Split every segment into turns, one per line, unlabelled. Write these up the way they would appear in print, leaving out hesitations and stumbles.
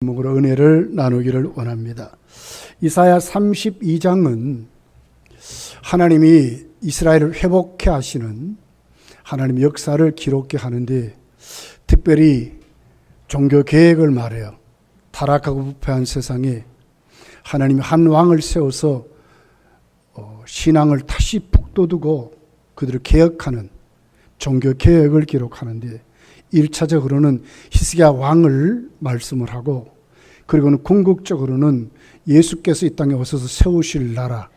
제목으로 은혜를 나누기를 원합니다. 이사야 32장은 하나님이 이스라엘을 회복해 하시는 하나님의 역사를 기록해 하는데, 특별히 종교 계획을 말해요. 타락하고 부패한 세상에 하나님이 한 왕을 세워서 신앙을 다시 북돋우고 그들을 개혁하는 종교 계획을 기록하는데, 1차적으로는 히스기야 왕을 말씀을 하고, 그리고는 궁극적으로는 예수께서 이 땅에 오셔서 세우실 나라,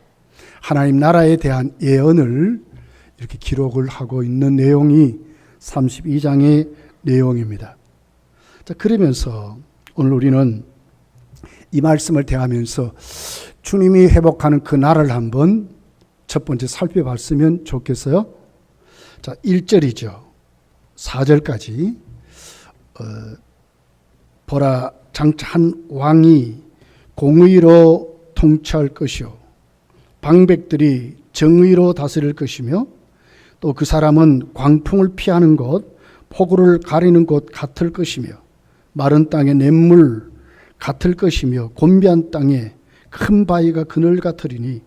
하나님 나라에 대한 예언을 이렇게 기록을 하고 있는 내용이 32장의 내용입니다. 자, 그러면서 오늘 우리는 이 말씀을 대하면서 주님이 회복하는 그 나라를 한번 첫 번째 살펴봤으면 좋겠어요. 자, 1절이죠. 4절까지 보라, 장차 한 왕이 공의로 통치할 것이요 방백들이 정의로 다스릴 것이며, 또 그 사람은 광풍을 피하는 곳, 폭우를 가리는 곳 같을 것이며, 마른 땅에 냇물 같을 것이며, 곤비한 땅에 큰 바위가 그늘 같으리니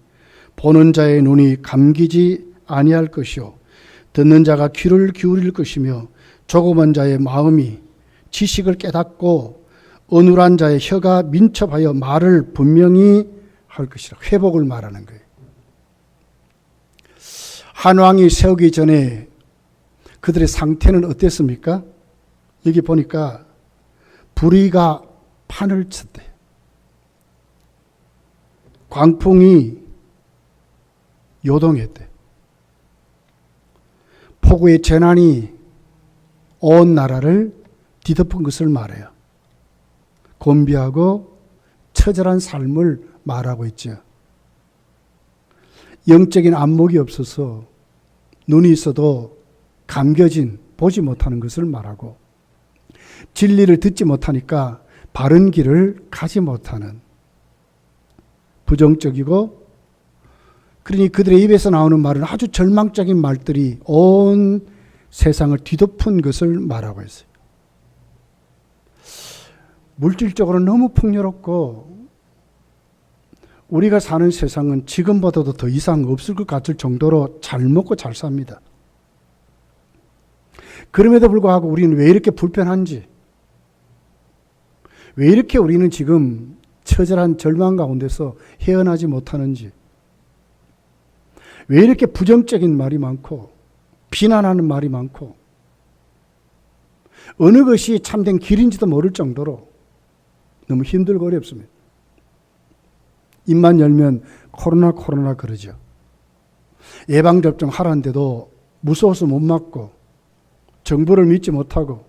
보는 자의 눈이 감기지 아니할 것이요 듣는 자가 귀를 기울일 것이며, 조그만 자의 마음이 지식을 깨닫고 어눌한 자의 혀가 민첩하여 말을 분명히 할 것이라. 회복을 말하는 거예요. 한 왕이 세우기 전에 그들의 상태는 어땠습니까? 여기 보니까 불의가 판을 쳤대. 광풍이 요동했대. 폭우의 재난이 온 나라를 뒤덮은 것을 말해요. 곤비하고 처절한 삶을 말하고 있죠. 영적인 안목이 없어서 눈이 있어도 감겨진, 보지 못하는 것을 말하고, 진리를 듣지 못하니까 바른 길을 가지 못하는, 부정적이고, 그러니 그들의 입에서 나오는 말은 아주 절망적인 말들이 온 세상을 뒤덮은 것을 말하고 있어요. 물질적으로 너무 풍요롭고, 우리가 사는 세상은 지금보다도 더 이상 없을 것 같을 정도로 잘 먹고 잘 삽니다. 그럼에도 불구하고 우리는 왜 이렇게 불편한지, 왜 이렇게 우리는 지금 처절한 절망 가운데서 헤어나지 못하는지, 왜 이렇게 부정적인 말이 많고 비난하는 말이 많고, 어느 것이 참된 길인지도 모를 정도로 너무 힘들고 어렵습니다. 입만 열면 코로나 그러죠. 예방접종 하라는데도 무서워서 못 맞고, 정부를 믿지 못하고.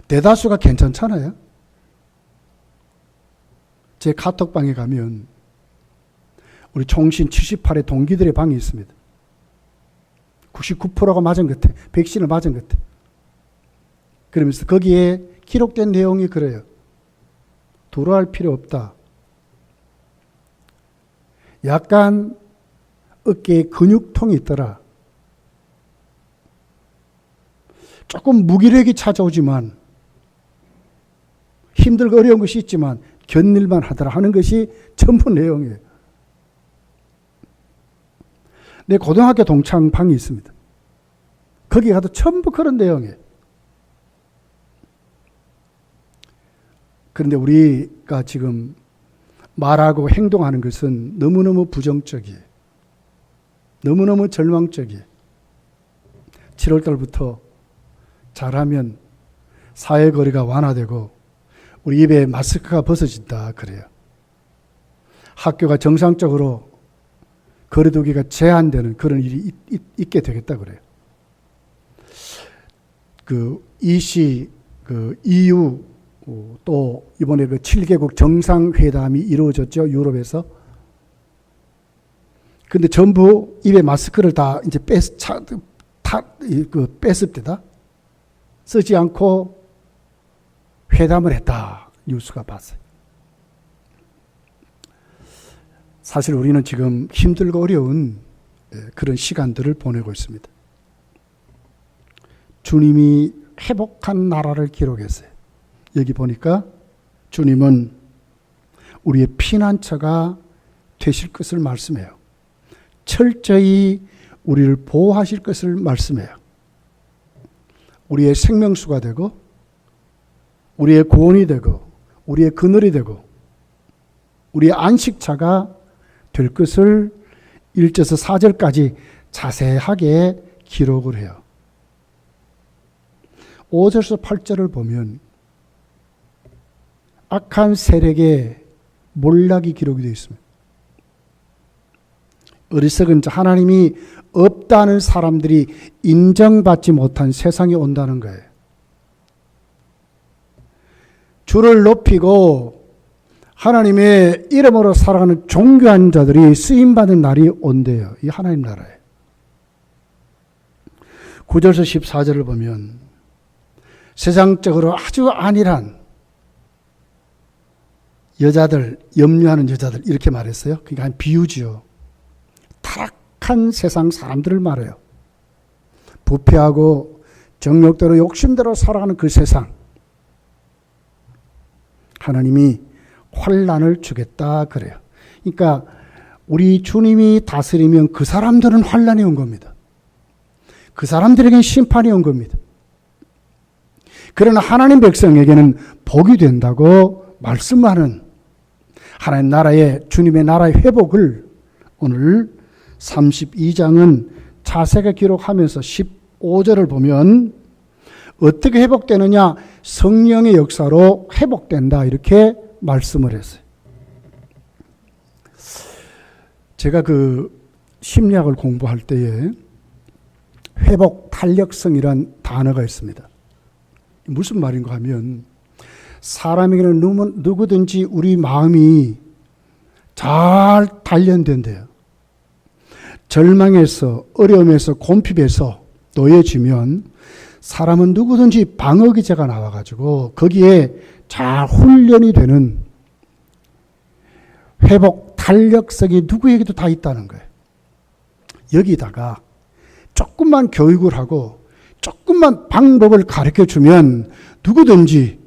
대다수가 괜찮잖아요. 제 카톡방에 가면 우리 총신 78의 동기들의 방이 있습니다. 99%가 맞은 것 같아. 백신을 맞은 것 같아. 그러면서 거기에 기록된 내용이 그래요. 두려워할 필요 없다. 약간 어깨에 근육통이 있더라. 조금 무기력이 찾아오지만, 힘들고 어려운 것이 있지만 견딜만 하더라 하는 것이 전부 내용이에요. 내 고등학교 동창 방이 있습니다. 거기 가도 전부 그런 내용이에요. 그런데 우리가 지금 말하고 행동하는 것은 너무너무 부정적이에요. 너무너무 절망적이에요. 7월 달부터 잘하면 사회거리가 완화되고 우리 입에 마스크가 벗어진다 그래요. 학교가 정상적으로 거리두기가 제한되는 그런 일이 있게 되겠다 그래요. EU 또 이번에 7개국 정상회담이 이루어졌죠, 유럽에서. 근데 전부 입에 마스크를 다 이제 뺐습니다. 쓰지 않고 회담을 했다, 뉴스가 봤어요. 사실 우리는 지금 힘들고 어려운 그런 시간들을 보내고 있습니다. 주님이 회복한 나라를 기록했어요. 여기 보니까 주님은 우리의 피난처가 되실 것을 말씀해요. 철저히 우리를 보호하실 것을 말씀해요. 우리의 생명수가 되고 우리의 구원이 되고 우리의 그늘이 되고 우리의 안식처가 될 것을 1절에서 4절까지 자세하게 기록을 해요. 5절에서 8절을 보면 악한 세력의 몰락이 기록이 되어 있습니다. 어리석은 자, 하나님이 없다는 사람들이 인정받지 못한 세상이 온다는 거예요. 주를 높이고 하나님의 이름으로 살아가는 존귀한 자들이 쓰임받는 날이 온대요. 이 하나님 나라에. 9절에서 14절을 보면 세상적으로 아주 안일한 여자들, 염려하는 여자들 이렇게 말했어요. 그러니까 한 비유지요. 타락한 세상 사람들을 말해요. 부패하고 정욕대로 욕심대로 살아가는 그 세상. 하나님이 환난을 주겠다 그래요. 그러니까 우리 주님이 다스리면 그 사람들은 환난이 온 겁니다. 그 사람들에게는 심판이 온 겁니다. 그러나 하나님 백성에게는 복이 된다고 말씀하는 하나님 나라의 주님의 나라의 회복을 오늘 32장은 자세하게 기록하면서 15절을 보면 어떻게 회복되느냐? 성령의 역사로 회복된다 이렇게 말씀을 했어요. 제가 그 심리학을 공부할 때에 회복 탄력성이란 단어가 있습니다. 무슨 말인가 하면 사람에게는 누구든지 우리 마음이 잘 단련된대요. 절망에서 어려움에서 곰핍에서 놓여지면 사람은 누구든지 방어기제가 나와가지고 거기에 잘 훈련이 되는 회복 탄력성이 누구에게도 다 있다는 거예요. 여기다가 조금만 교육을 하고 조금만 방법을 가르쳐주면 누구든지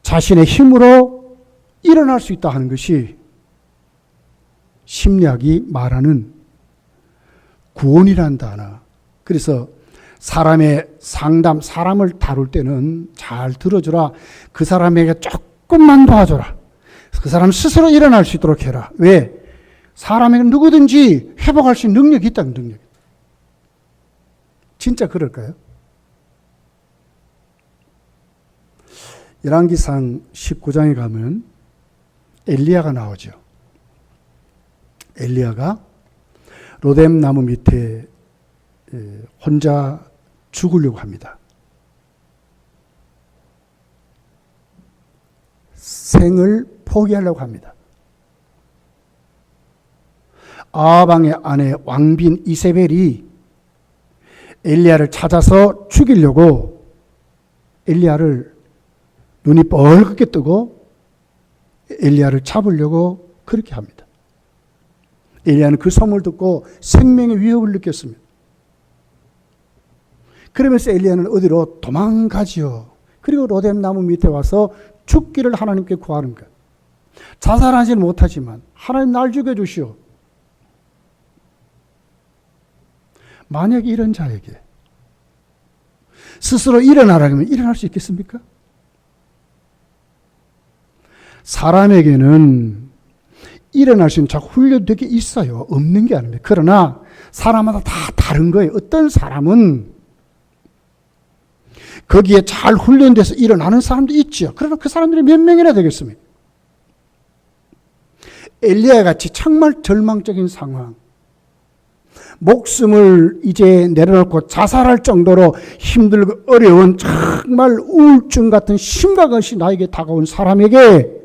자신의 힘으로 일어날 수 있다 하는 것이 심리학이 말하는 구원이라는 단어. 그래서 사람의 상담, 사람을 다룰 때는 잘 들어주라. 그 사람에게 조금만 도와줘라. 그 사람 스스로 일어날 수 있도록 해라. 왜? 사람에게 누구든지 회복할 수 있는 능력이 있다는 능력. 진짜 그럴까요? 열왕기상 19장에 가면 엘리야가 나오죠. 엘리야가 로뎀 나무 밑에 혼자 죽으려고 합니다. 생을 포기하려고 합니다. 아합왕의 아내 왕빈 이세벨이 엘리야를 찾아서 죽이려고 엘리야를 눈이 뻘겋게 뜨고 엘리야를 잡으려고 그렇게 합니다. 엘리야는 그 소문을 듣고 생명의 위협을 느꼈습니다. 그러면서 엘리야는 어디로 도망가지요. 그리고 로뎀 나무 밑에 와서 죽기를 하나님께 구하는 거예요. 자살하지는 못하지만 하나님 날 죽여주시오. 만약에 이런 자에게 스스로 일어나라면 일어날 수 있겠습니까? 사람에게는 일어날 수 있는 자꾸 훈련된 게 있어요. 없는 게 아닙니다. 그러나 사람마다 다 다른 거예요. 어떤 사람은 거기에 잘 훈련돼서 일어나는 사람도 있죠. 그러나 그 사람들이 몇 명이나 되겠습니까? 엘리야 같이 정말 절망적인 상황, 목숨을 이제 내려놓고 자살할 정도로 힘들고 어려운 정말 우울증 같은 심각한 것이 나에게 다가온 사람에게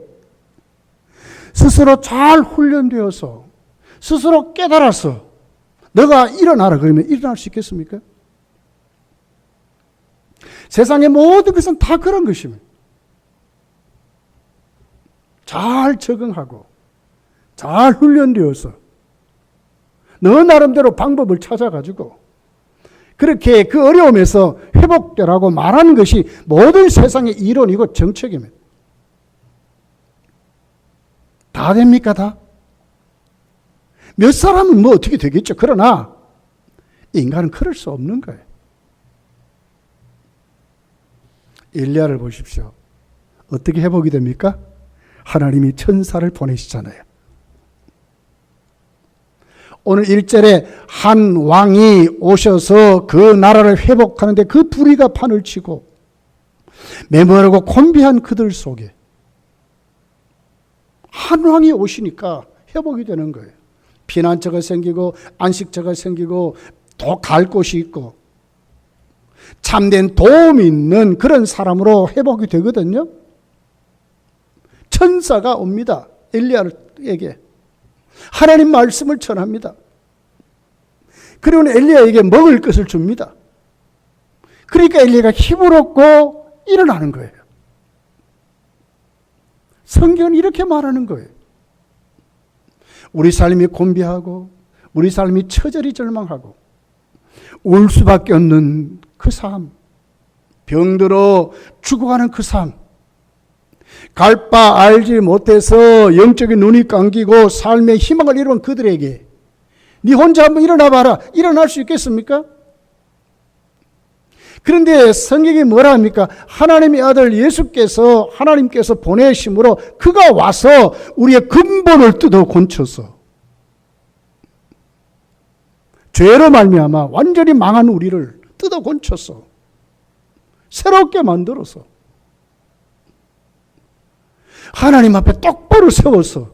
스스로 잘 훈련되어서 스스로 깨달아서 너가 일어나라 그러면 일어날 수 있겠습니까? 세상의 모든 것은 다 그런 것입니다. 잘 적응하고 잘 훈련되어서 너 나름대로 방법을 찾아가지고 그렇게 그 어려움에서 회복되라고 말하는 것이 모든 세상의 이론이고 정책입니다. 다 됩니까? 다? 몇 사람은 뭐 어떻게 되겠죠. 그러나 인간은 그럴 수 없는 거예요. 엘리야를 보십시오. 어떻게 회복이 됩니까? 하나님이 천사를 보내시잖아요. 오늘 1절에 한 왕이 오셔서 그 나라를 회복하는데 그 불의가 판을 치고 메모르고 곤비한 그들 속에 한 왕이 오시니까 회복이 되는 거예요. 피난처가 생기고 안식처가 생기고 또 갈 곳이 있고 참된 도움이 있는 그런 사람으로 회복이 되거든요. 천사가 옵니다. 엘리야에게 하나님 말씀을 전합니다. 그리고 엘리야에게 먹을 것을 줍니다. 그러니까 엘리야가 힘을 얻고 일어나는 거예요. 성경은 이렇게 말하는 거예요. 우리 삶이 곤비하고 우리 삶이 처절히 절망하고 울 수밖에 없는 그 삶, 병들어 죽어가는 그 삶, 갈 바 알지 못해서 영적인 눈이 감기고 삶의 희망을 잃은 그들에게 네 혼자 한번 일어나 봐라. 일어날 수 있겠습니까? 그런데 성경이 뭐라 합니까? 하나님의 아들 예수께서 하나님께서 보내심으로 그가 와서 우리의 근본을 뜯어 고쳐서 죄로 말미암아 완전히 망한 우리를 뜯어 고쳐서 새롭게 만들어서 하나님 앞에 똑바로 세워서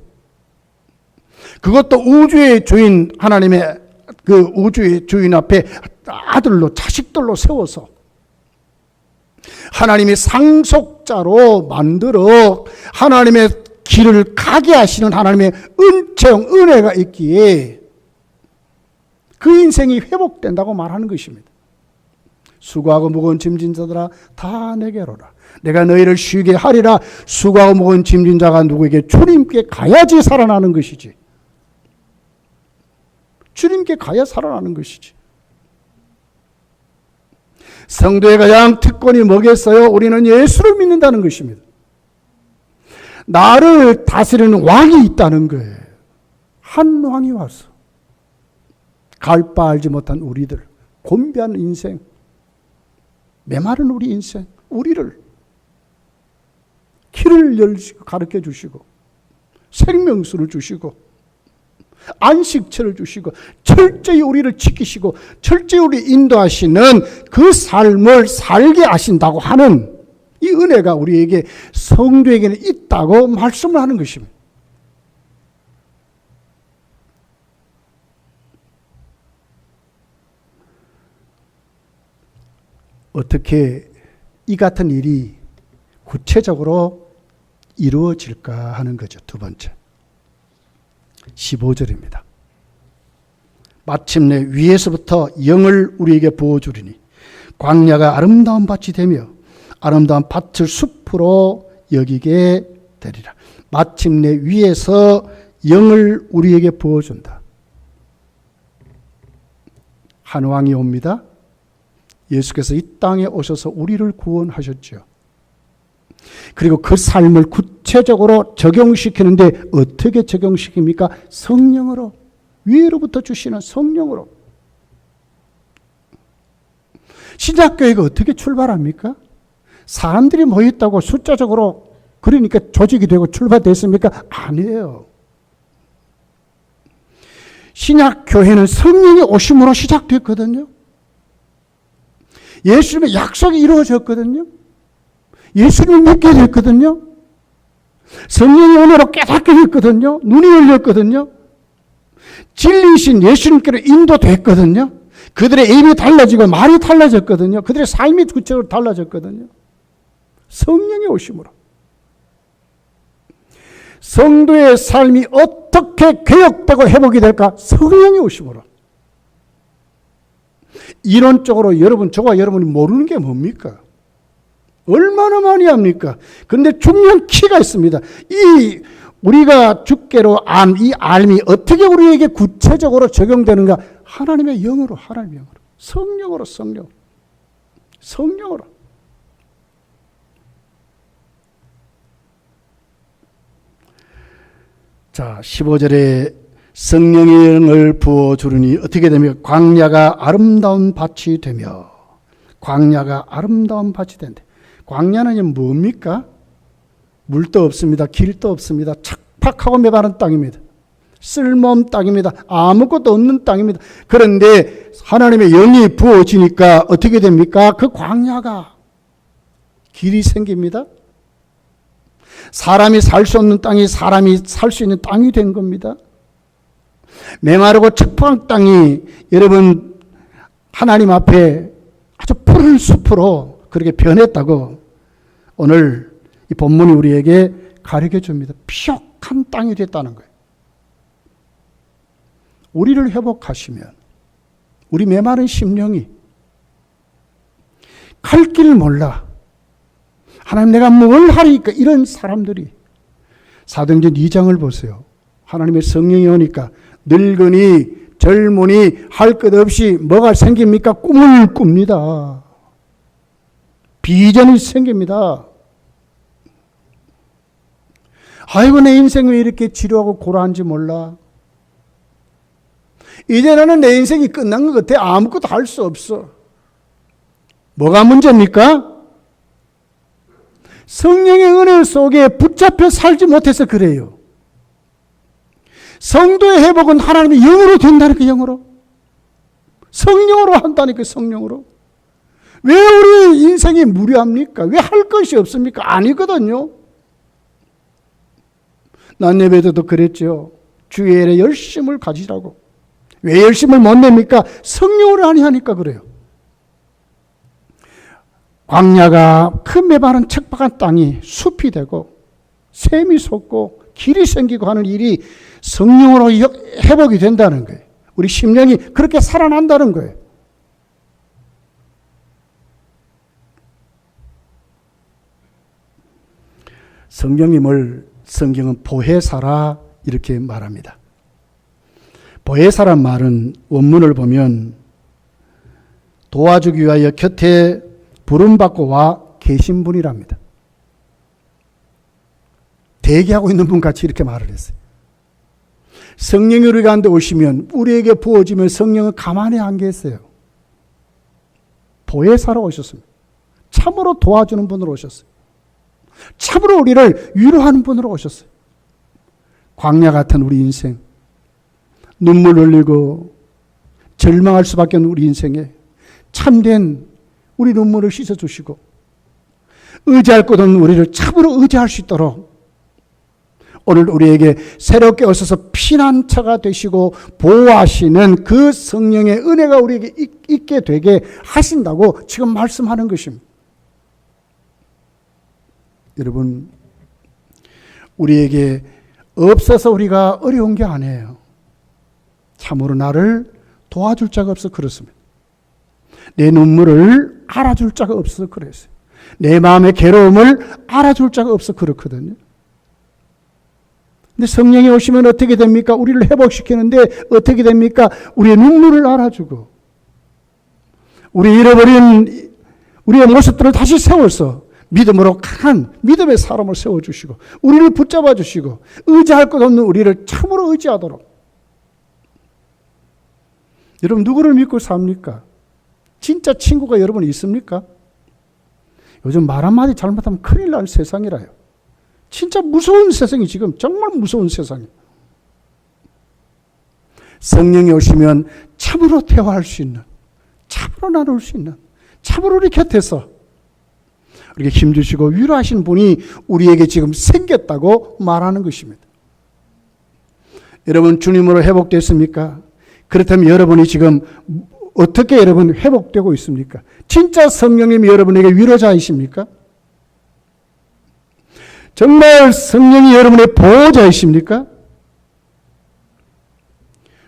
그것도 우주의 주인 하나님의 그 우주의 주인 앞에 아들로 자식들로 세워서 하나님이 상속자로 만들어 하나님의 길을 가게 하시는 하나님의 은총, 은혜가 있기에 그 인생이 회복된다고 말하는 것입니다. 수고하고 무거운 짐진 자들아 다 내게로 오라. 내가 너희를 쉬게 하리라. 수고하고 무거운 짐진 자가 누구에게? 주님께 가야지 살아나는 것이지. 주님께 가야 살아나는 것이지. 성도의 가장 특권이 뭐겠어요? 우리는 예수를 믿는다는 것입니다. 나를 다스리는 왕이 있다는 거예요. 한 왕이 와서 갈 바 알지 못한 우리들, 곤비한 인생, 메마른 우리 인생, 우리를 길을 열시고 가르쳐 주시고 생명수를 주시고 안식처를 주시고 철저히 우리를 지키시고 철저히 우리 인도하시는 그 삶을 살게 하신다고 하는 이 은혜가 우리에게 성도에게는 있다고 말씀을 하는 것입니다. 어떻게 이 같은 일이 구체적으로 이루어질까 하는 거죠. 두 번째 15절입니다. 마침내 위에서부터 영을 우리에게 부어주리니 광야가 아름다운 밭이 되며 아름다운 밭을 숲으로 여기게 되리라. 마침내 위에서 영을 우리에게 부어준다. 한 왕이 옵니다. 예수께서 이 땅에 오셔서 우리를 구원하셨죠. 그리고 그 삶을 구체적으로 적용시키는데 어떻게 적용시킵니까? 성령으로, 위로부터 주시는 성령으로. 신약교회가 어떻게 출발합니까? 사람들이 모였다고 숫자적으로 그러니까 조직이 되고 출발됐습니까? 아니에요. 신약교회는 성령의 오심으로 시작됐거든요. 예수님의 약속이 이루어졌거든요. 예수님을 믿게 됐거든요. 성령의 은혜로 깨닫게 됐거든요. 눈이 열렸거든요. 진리이신 예수님께로 인도됐거든요. 그들의 입이 달라지고 말이 달라졌거든요. 그들의 삶이 구체적으로 달라졌거든요. 성령의 오심으로. 성도의 삶이 어떻게 개혁되고 회복이 될까? 성령의 오심으로. 이론적으로 저와 여러분이 모르는 게 뭡니까? 얼마나 많이 합니까? 그런데 중요한 키가 있습니다. 이 우리가 주께로 이 알미 어떻게 우리에게 구체적으로 적용되는가? 하나님의 영으로, 하나님의 영으로. 성령으로, 성령으로. 자, 15절에 성령의 영을 부어주르니 어떻게 됩니까? 광야가 아름다운 밭이 되며, 광야가 아름다운 밭이 된대. 광야는 뭡니까? 물도 없습니다. 길도 없습니다. 척박하고 메마른 땅입니다. 쓸모없는 땅입니다. 아무것도 없는 땅입니다. 그런데 하나님의 영이 부어지니까 어떻게 됩니까? 그 광야가 길이 생깁니다. 사람이 살 수 없는 땅이 사람이 살 수 있는 땅이 된 겁니다. 메마르고 척박한 땅이 여러분 하나님 앞에 아주 푸른 숲으로 그렇게 변했다고 오늘 이 본문이 우리에게 가르쳐 줍니다. 피옥한 땅이 됐다는 거예요. 우리를 회복하시면 우리 메마른 심령이 갈 길을 몰라. 하나님 내가 뭘 하리까? 이런 사람들이 사도행전 2장을 보세요. 하나님의 성령이 오니까 늙은이 젊은이 할 것 없이 뭐가 생깁니까? 꿈을 꿉니다. 비전이 생깁니다. 아이고 내 인생 왜 이렇게 지루하고 고라한지 몰라. 이제 나는 내 인생이 끝난 것 같아. 아무것도 할 수 없어. 뭐가 문제입니까? 성령의 은혜 속에 붙잡혀 살지 못해서 그래요. 성도의 회복은 하나님의 영으로 된다니까, 영으로. 성령으로 한다니까, 성령으로. 왜 우리 인생이 무료합니까? 왜 할 것이 없습니까? 아니거든요. 난 예배도 그랬죠. 주일에 열심을 가지라고. 왜 열심을 못 냅니까? 성령으로 아니하니까 그래요. 광야가 큰 메마른 척박한 땅이 숲이 되고 샘이 솟고 길이 생기고 하는 일이 성령으로 회복이 된다는 거예요. 우리 심령이 그렇게 살아난다는 거예요. 성령님을 성경은 보혜사라 이렇게 말합니다. 보혜사란 말은 원문을 보면 도와주기 위하여 곁에 부름받고 와 계신 분이랍니다. 대기하고 있는 분 같이 이렇게 말을 했어요. 성령이 우리 가운데 오시면 우리에게 부어지면 성령은 가만히 안 계세요. 보혜사로 오셨습니다. 참으로 도와주는 분으로 오셨어요. 참으로 우리를 위로하는 분으로 오셨어요. 광야 같은 우리 인생, 눈물 흘리고 절망할 수밖에 없는 우리 인생에 참된 우리 눈물을 씻어주시고 의지할 것 없는 우리를 참으로 의지할 수 있도록 오늘 우리에게 새롭게 오셔서 피난처가 되시고 보호하시는 그 성령의 은혜가 우리에게 있게 되게 하신다고 지금 말씀하는 것입니다. 여러분, 우리에게 없어서 우리가 어려운 게 아니에요. 참으로 나를 도와줄 자가 없어 그렇습니다. 내 눈물을 알아줄 자가 없어 그랬어요. 내 마음의 괴로움을 알아줄 자가 없어 그렇거든요. 근데 성령이 오시면 어떻게 됩니까? 우리를 회복시키는데 어떻게 됩니까? 우리의 눈물을 알아주고 우리 잃어버린 우리의 모습들을 다시 세워서 믿음으로 강한 믿음의 사람을 세워주시고 우리를 붙잡아 주시고 의지할 것 없는 우리를 참으로 의지하도록. 여러분 누구를 믿고 삽니까? 진짜 친구가 여러분 있습니까? 요즘 말 한마디 잘못하면 큰일 날 세상이라요. 진짜 무서운 세상이 지금 정말 무서운 세상이에요. 성령이 오시면 참으로 대화할 수 있는, 참으로 나눌 수 있는, 참으로 우리 곁에서 우리에게 힘주시고 위로하시는 분이 우리에게 지금 생겼다고 말하는 것입니다. 여러분 주님으로 회복됐습니까? 그렇다면 여러분이 지금 어떻게 여러분 회복되고 있습니까? 진짜 성령님이 여러분에게 위로자이십니까? 정말 성령이 여러분의 보호자이십니까?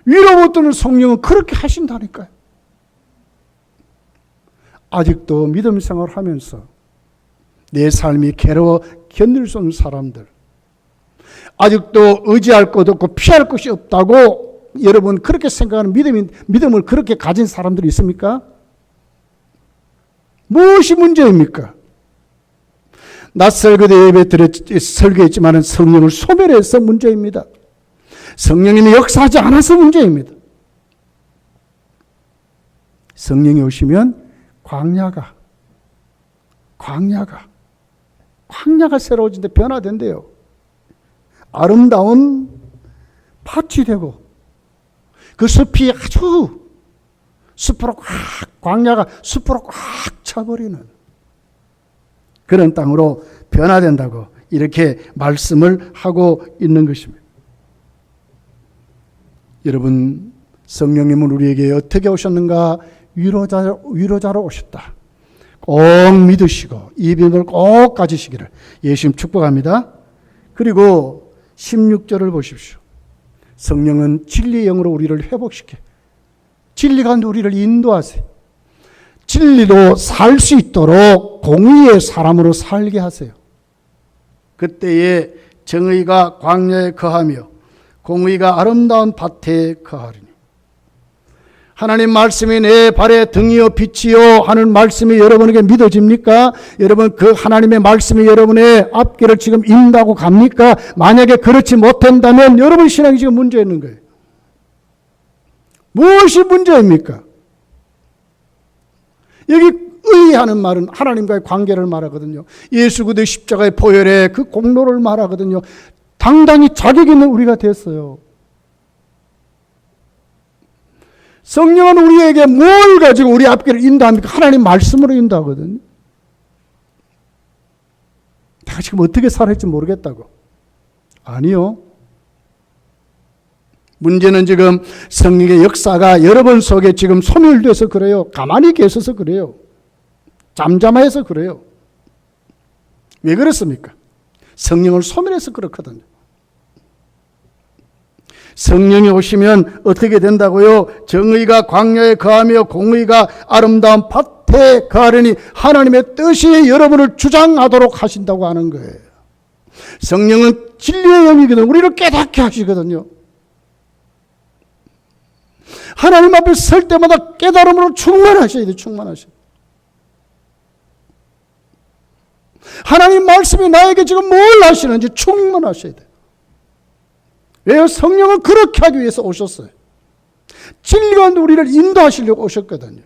위로 못 듣는 성령은 그렇게 하신다니까요. 아직도 믿음 생활을 하면서 내 삶이 괴로워 견딜 수 없는 사람들, 아직도 의지할 것 없고 피할 것이 없다고 여러분 그렇게 생각하는 믿음을 그렇게 가진 사람들이 있습니까? 무엇이 문제입니까? 낯설그대 예배 설교했지만 성령을 소멸해서 문제입니다. 성령님이 역사하지 않아서 문제입니다. 성령이 오시면 광야가 새로워진데 변화된대요. 아름다운 밭이 되고 그 숲이 아주 숲으로 광야가 숲으로 꽉 차버리는 그런 땅으로 변화된다고 이렇게 말씀을 하고 있는 것입니다. 여러분, 성령님은 우리에게 어떻게 오셨는가? 위로자로 오셨다. 꼭 믿으시고 이 믿음을 꼭 가지시기를 예수님 축복합니다. 그리고 16절을 보십시오. 성령은 진리의 영으로 우리를 회복시켜 진리 가운데 우리를 인도하세요. 진리로 살 수 있도록 공의의 사람으로 살게 하세요. 그때에 정의가 광야에 거하며 공의가 아름다운 밭에 거하리니 하나님 말씀이 내 발의 등이요 빛이요 하는 말씀이 여러분에게 믿어집니까? 여러분 그 하나님의 말씀이 여러분의 앞길을 지금 인도하고 갑니까? 만약에 그렇지 못한다면 여러분 신앙이 지금 문제 있는 거예요. 무엇이 문제입니까? 여기 의하는 말은 하나님과의 관계를 말하거든요. 예수 그리스도의 십자가의 보혈의 그 공로를 말하거든요. 당당히 자격 있는 우리가 됐어요. 성령은 우리에게 뭘 가지고 우리 앞길을 인도합니까? 하나님 말씀으로 인도하거든요. 내가 지금 어떻게 살아있지 모르겠다고. 아니요. 문제는 지금 성령의 역사가 여러분 속에 지금 소멸돼서 그래요. 가만히 계셔서 그래요. 잠잠해서 그래요. 왜 그렇습니까? 성령을 소멸해서 그렇거든요. 성령이 오시면 어떻게 된다고요? 정의가 광야에 거하며 공의가 아름다운 밭에 거하려니 하나님의 뜻이 여러분을 주장하도록 하신다고 하는 거예요. 성령은 진리의 영이거든요. 우리를 깨닫게 하시거든요. 하나님 앞에 설 때마다 깨달음으로 충만하셔야 돼요. 충만하셔야 돼요. 하나님 말씀이 나에게 지금 뭘 하시는지 충만하셔야 돼요. 왜요? 성령은 그렇게 하기 위해서 오셨어요. 진리가 우리를 인도하시려고 오셨거든요.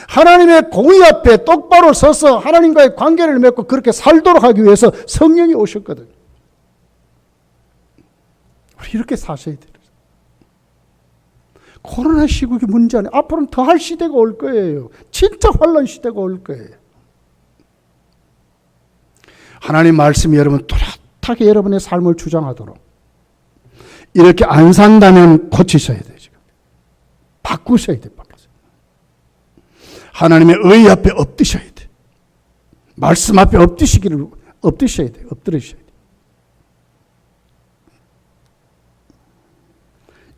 하나님의 공의 앞에 똑바로 서서 하나님과의 관계를 맺고 그렇게 살도록 하기 위해서 성령이 오셨거든요. 우리 이렇게 사셔야 돼요. 코로나 시국이 문제 아니에요. 앞으로는 더 할 시대가 올 거예요. 진짜 환란 시대가 올 거예요. 하나님 말씀이 여러분 뚜렷하게 여러분의 삶을 주장하도록 이렇게 안 산다면 고치셔야 돼요. 지금. 바꾸셔야 돼요. 하나님의 의 앞에 엎드셔야 돼요. 말씀 앞에 엎드셔야 돼요. 엎드리셔야 돼요.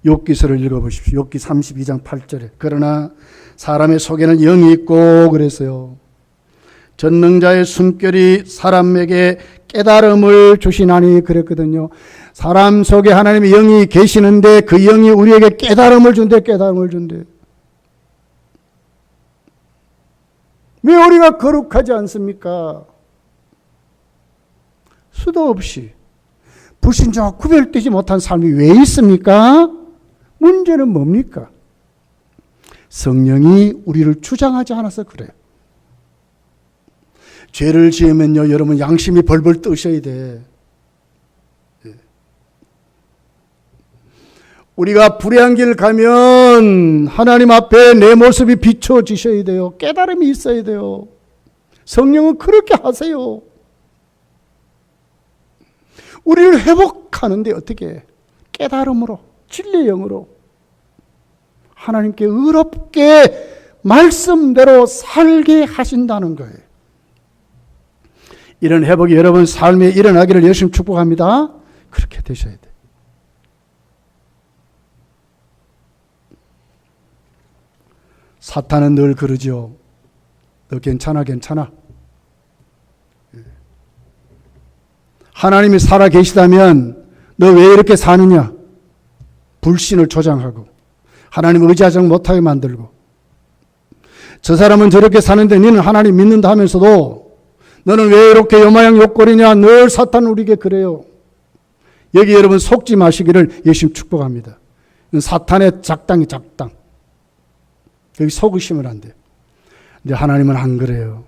욥기서를 읽어보십시오. 욥기 32장 8절에 그러나 사람의 속에는 영이 있고 그랬어요. 전능자의 숨결이 사람에게 깨달음을 주시나니 그랬거든요. 사람 속에 하나님의 영이 계시는데 그 영이 우리에게 깨달음을 준대. 왜 우리가 거룩하지 않습니까? 수도 없이 불신자와 구별되지 못한 삶이 왜 있습니까? 문제는 뭡니까? 성령이 우리를 주장하지 않아서 그래요. 죄를 지으면요, 여러분 양심이 벌벌 뜨셔야 돼. 우리가 불의한 길 가면 하나님 앞에 내 모습이 비춰지셔야 돼요. 깨달음이 있어야 돼요. 성령은 그렇게 하세요. 우리를 회복하는데 어떻게? 깨달음으로, 진리의 영으로 하나님께 의롭게 말씀대로 살게 하신다는 거예요. 이런 회복이 여러분 삶에 일어나기를 열심히 축복합니다. 그렇게 되셔야 돼요. 사탄은 늘 그러죠. 너 괜찮아. 하나님이 살아 계시다면 너 왜 이렇게 사느냐? 불신을 조장하고 하나님 의지하지 못하게 만들고, 저 사람은 저렇게 사는데 너는 하나님 믿는다 하면서도 너는 왜 이렇게 요마양 욕거리냐, 늘 사탄 우리에게 그래요. 여기 여러분 속지 마시기를 예수님 축복합니다. 사탄의 작당이 작당. 여기 속으시면 안 돼요. 근데 하나님은 안 그래요.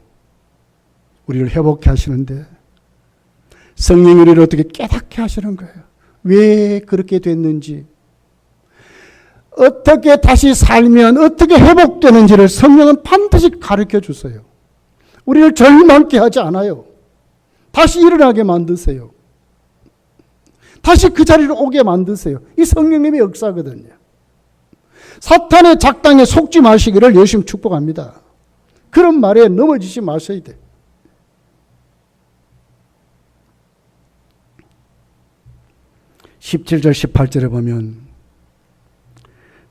우리를 회복케 하시는데 성령이 우리를 어떻게 깨닫게 하시는 거예요. 왜 그렇게 됐는지, 어떻게 다시 살면 어떻게 회복되는지를 성령은 반드시 가르쳐 주세요. 우리를 절망케 하지 않아요. 다시 일어나게 만드세요. 다시 그 자리로 오게 만드세요. 이 성령님의 역사거든요. 사탄의 작당에 속지 마시기를 예수님 축복합니다. 그런 말에 넘어지지 마셔야 돼. (17절) (18절에) 보면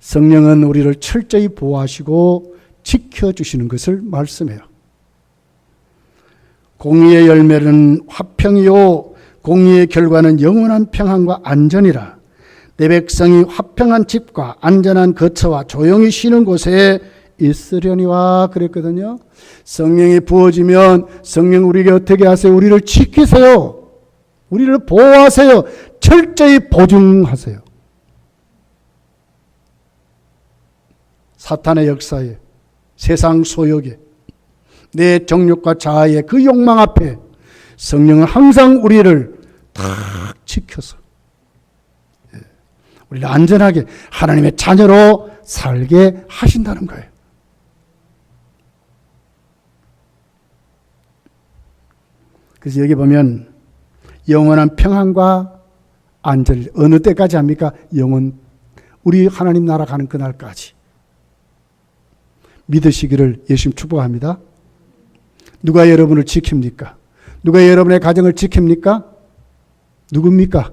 성령은 우리를 철저히 보호하시고 지켜주시는 것을 말씀해요. 공의의 열매는 화평이요 공의의 결과는 영원한 평안과 안전이라. 내 백성이 화평한 집과 안전한 거처와 조용히 쉬는 곳에 있으려니와 그랬거든요. 성령이 부어지면 성령 우리에게 어떻게 하세요? 우리를 지키세요. 우리를 보호하세요. 철저히 보증하세요. 사탄의 역사에, 세상 소욕에, 내 정욕과 자아의 그 욕망 앞에 성령은 항상 우리를 탁 지켜서 우리를 안전하게 하나님의 자녀로 살게 하신다는 거예요. 그래서 여기 보면 영원한 평안과 안전, 어느 때까지 합니까? 영원, 우리 하나님 나라 가는 그날까지 믿으시기를 예수님 축복합니다. 누가 여러분을 지킵니까? 누가 여러분의 가정을 지킵니까? 누굽니까?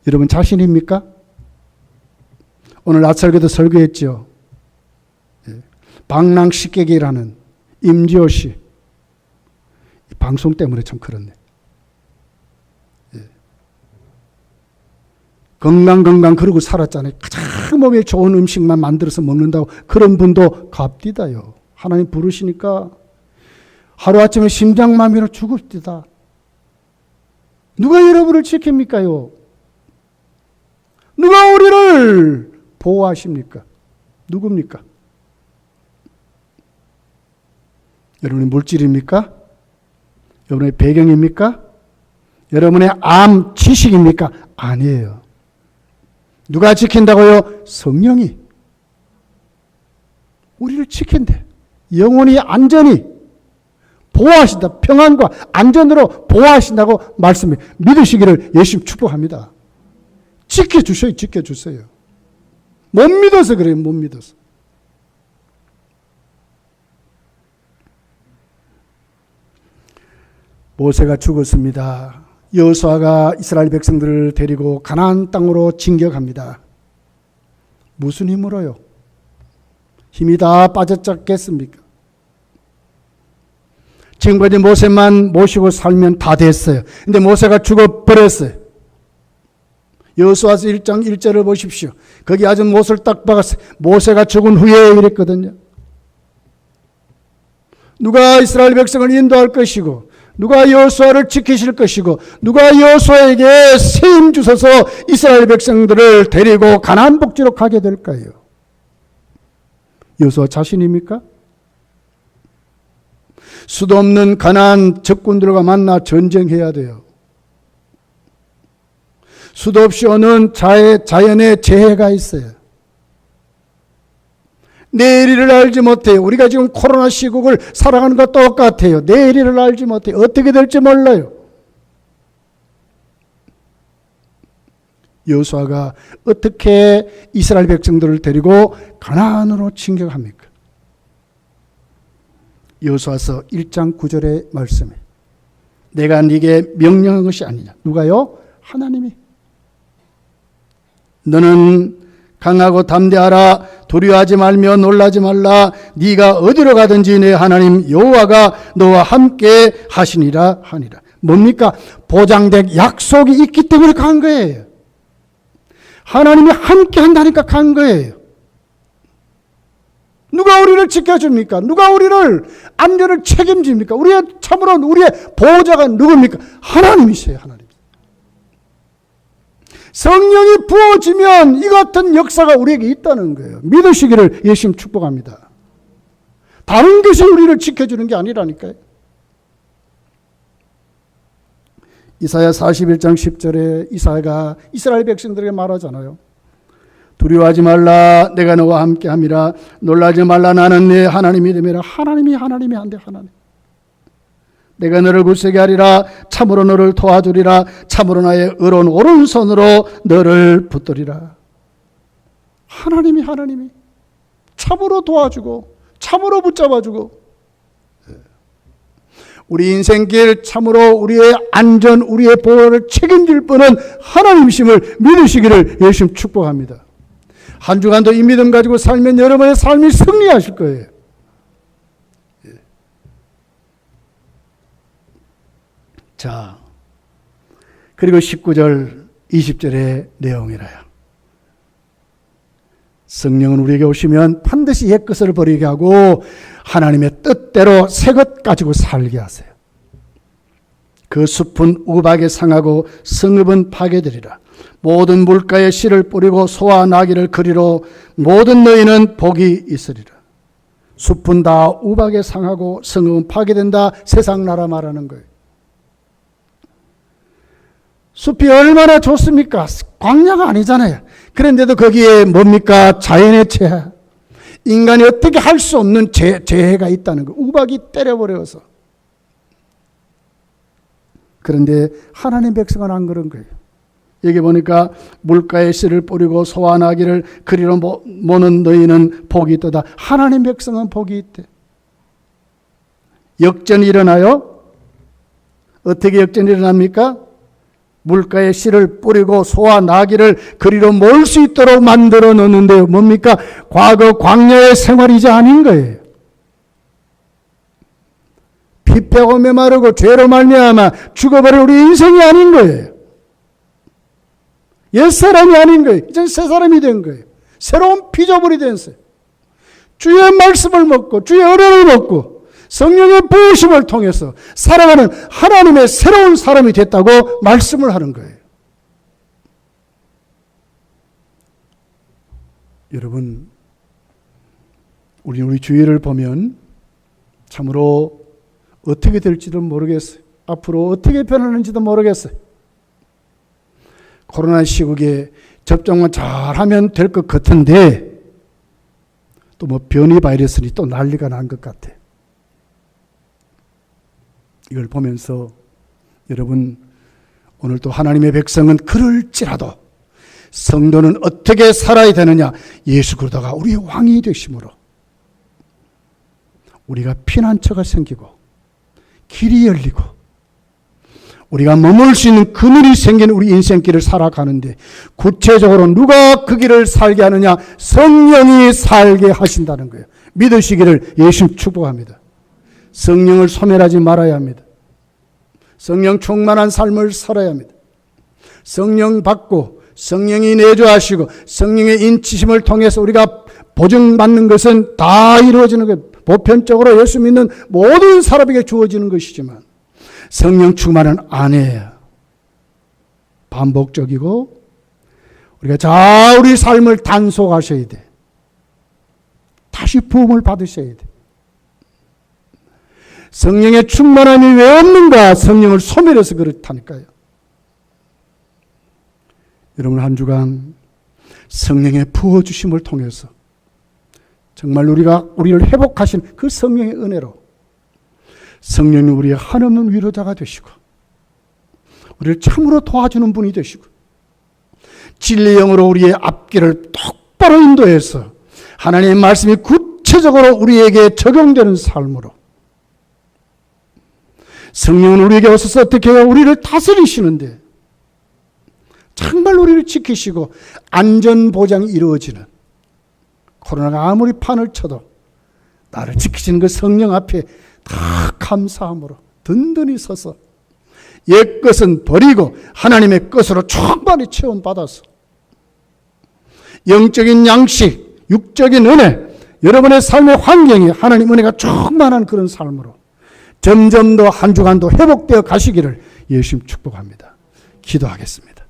여러분 자신입니까? 오늘 낮설교도 설교했죠. 방랑식객이라는 임지호 씨, 방송 때문에 참 그렇네. 건강 그러고 살았잖아요. 가장 몸에 좋은 음식만 만들어서 먹는다고. 그런 분도 갑디다요. 하나님 부르시니까 하루아침에 심장마비로 죽읍디다. 누가 여러분을 지킵니까요? 누가 우리를 보호하십니까? 누굽니까? 여러분의 물질입니까? 여러분의 배경입니까? 여러분의 암 지식입니까? 아니에요. 누가 지킨다고요? 성령이 우리를 지킨대. 영원히 안전히 보호하신다. 평안과 안전으로 보호하신다고 말씀해. 믿으시기를 예수님 축복합니다. 지켜주셔요. 지켜주세요. 못 믿어서 그래요. 못 믿어서. 모세가 죽었습니다. 여호수아가 이스라엘 백성들을 데리고 가나안 땅으로 진격합니다. 무슨 힘으로요? 힘이 다 빠졌겠습니까? 지금까지 모세만 모시고 살면 다 됐어요. 근데 모세가 죽어버렸어요. 여호수아서 1장 1절을 보십시오. 거기 아주 못을 딱 박았어요. 모세가 죽은 후에 이랬거든요. 누가 이스라엘 백성을 인도할 것이고, 누가 여호수아를 지키실 것이고, 누가 여호수아에게 세임 주셔서 이스라엘 백성들을 데리고 가나안 복지로 가게 될까요? 여호수아 자신입니까? 수도 없는 가나안 적군들과 만나 전쟁해야 돼요. 수도 없이 오는 자연의 재해가 있어요. 내일을 알지 못해요. 우리가 지금 코로나 시국을 살아가는 것 똑같아요. 내일을 알지 못해요. 어떻게 될지 몰라요. 여호수아가 어떻게 이스라엘 백성들을 데리고 가나안으로 진격합니까? 여호수아서 1장 9절의 말씀에 내가 네게 명령한 것이 아니냐. 누가요? 하나님이. 너는 강하고 담대하라. 두려워하지 말며 놀라지 말라. 네가 어디로 가든지 내 하나님 여호와가 너와 함께 하시니라 하니라. 뭡니까? 보장된 약속이 있기 때문에 간 거예요. 하나님이 함께 한다니까 간 거예요. 누가 우리를 지켜줍니까? 누가 우리를 안전을 책임집니까? 참으로 우리의 보호자가 누굽니까? 하나님이세요. 하나님. 성령이 부어지면 이 같은 역사가 우리에게 있다는 거예요. 믿으시기를 예수님 축복합니다. 다른 것이 우리를 지켜주는 게 아니라니까요. 이사야 41장 10절에 이사야가 이스라엘 백성들에게 말하잖아요. 두려워하지 말라, 내가 너와 함께함이라. 놀라지 말라, 나는 네 하나님이 됨이라. 하나님이 한데 하나님. 내가 너를 굳세게 하리라. 참으로 너를 도와주리라. 참으로 나의 의로운 오른손으로 너를 붙들리라. 하나님이 참으로 도와주고 참으로 붙잡아주고, 우리 인생길 참으로 우리의 안전, 우리의 보호를 책임질 분은 하나님이심을 믿으시기를 예수님 축복합니다. 한 주간도 이 믿음 가지고 살면 여러분의 삶이 승리하실 거예요. 자, 그리고 19절 20절의 내용이라요. 성령은 우리에게 오시면 반드시 옛것을 버리게 하고 하나님의 뜻대로 새 것 가지고 살게 하세요. 그 숲은 우박에 상하고 성읍은 파괴되리라. 모든 물가에 씨를 뿌리고 소와 나귀를 그리로 모든 너희는 복이 있으리라. 숲은 다 우박에 상하고 성읍은 파괴된다. 세상 나라 말하는 거예요. 숲이 얼마나 좋습니까? 광야가 아니잖아요. 그런데도 거기에 뭡니까? 자연의 재해. 인간이 어떻게 할 수 없는 재해가 있다는 거예요. 우박이 때려버려서. 그런데 하나님 백성은 안 그런 거예요. 여기 보니까 물가에 씨를 뿌리고 소와 나귀를 그리로 모는 너희는 복이 있도다. 하나님 백성은 복이 있대. 역전이 일어나요? 어떻게 역전이 일어납니까? 물가에 씨를 뿌리고 소와 나귀를 그리로 몰 수 있도록 만들어 놓는데요. 뭡니까? 과거 광야의 생활이 이제 아닌 거예요. 피폐하고 메마르고 죄로 말미암아 죽어버릴 우리 인생이 아닌 거예요. 옛사람이 아닌 거예요. 이제 새 사람이 된 거예요. 새로운 피조물이 됐어요. 주의 말씀을 먹고 주의 은혜를 먹고 성령의 부으심을 통해서 살아가는 하나님의 새로운 사람이 됐다고 말씀을 하는 거예요. 여러분, 우리 주위를 보면 참으로 어떻게 될지도 모르겠어요. 앞으로 어떻게 변하는지도 모르겠어요. 코로나 시국에 접종만 잘하면 될 것 같은데 또 뭐 변이 바이러스니 또 난리가 난 것 같아요. 이걸 보면서 여러분, 오늘 또 하나님의 백성은 그럴지라도 성도는 어떻게 살아야 되느냐? 예수 그리스도가 우리의 왕이 되심으로 우리가 피난처가 생기고 길이 열리고 우리가 머물 수 있는 그늘이 생긴 우리 인생길을 살아가는데 구체적으로 누가 그 길을 살게 하느냐? 성령이 살게 하신다는 거예요. 믿으시기를 예수님 축복합니다. 성령을 소멸하지 말아야 합니다. 성령 충만한 삶을 살아야 합니다. 성령 받고 성령이 내주하시고 성령의 인치심을 통해서 우리가 보증받는 것은 다 이루어지는 거예요. 보편적으로 예수 믿는 모든 사람에게 주어지는 것이지만 성령 충만은 아니에요. 반복적이고 우리가 자 우리 삶을 단속하셔야 돼. 다시 부음을 받으셔야 돼. 성령의 충만함이 왜 없는가? 성령을 소멸해서 그렇다니까요. 여러분, 한 주간 성령의 부어주심을 통해서 정말 우리를 회복하신 그 성령의 은혜로 성령이 우리의 한없는 위로자가 되시고 우리를 참으로 도와주는 분이 되시고 진리의 영으로 우리의 앞길을 똑바로 인도해서 하나님의 말씀이 구체적으로 우리에게 적용되는 삶으로 성령은 우리에게 오셔서 어떻게 해요? 우리를 다스리시는데 정말 우리를 지키시고 안전보장이 이루어지는, 코로나가 아무리 판을 쳐도 나를 지키시는 그 성령 앞에 다 감사함으로 든든히 서서 옛것은 버리고 하나님의 것으로 충만히 체험받아서 영적인 양식, 육적인 은혜, 여러분의 삶의 환경이 하나님 은혜가 충만한 그런 삶으로 점점 더 한 주간도 회복되어 가시기를 예수님 축복합니다. 기도하겠습니다.